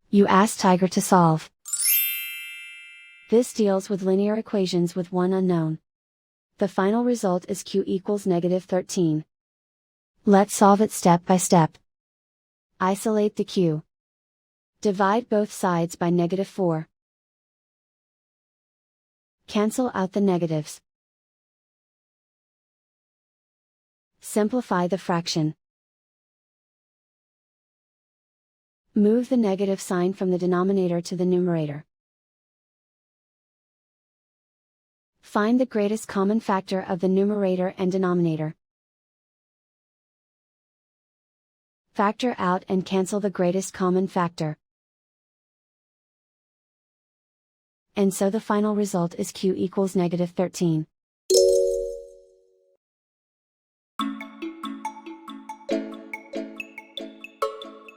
You ask Tiger to solve. This deals with linear equations with one unknown. The final result is q equals -13. Let's solve it step by step. Isolate the q. Divide both sides by -4. Cancel out the negatives. Simplify the fraction. Move the negative sign from the denominator to the numerator. Find the greatest common factor of the numerator and denominator. Factor out and cancel the greatest common factor. And so the final result is q equals -13.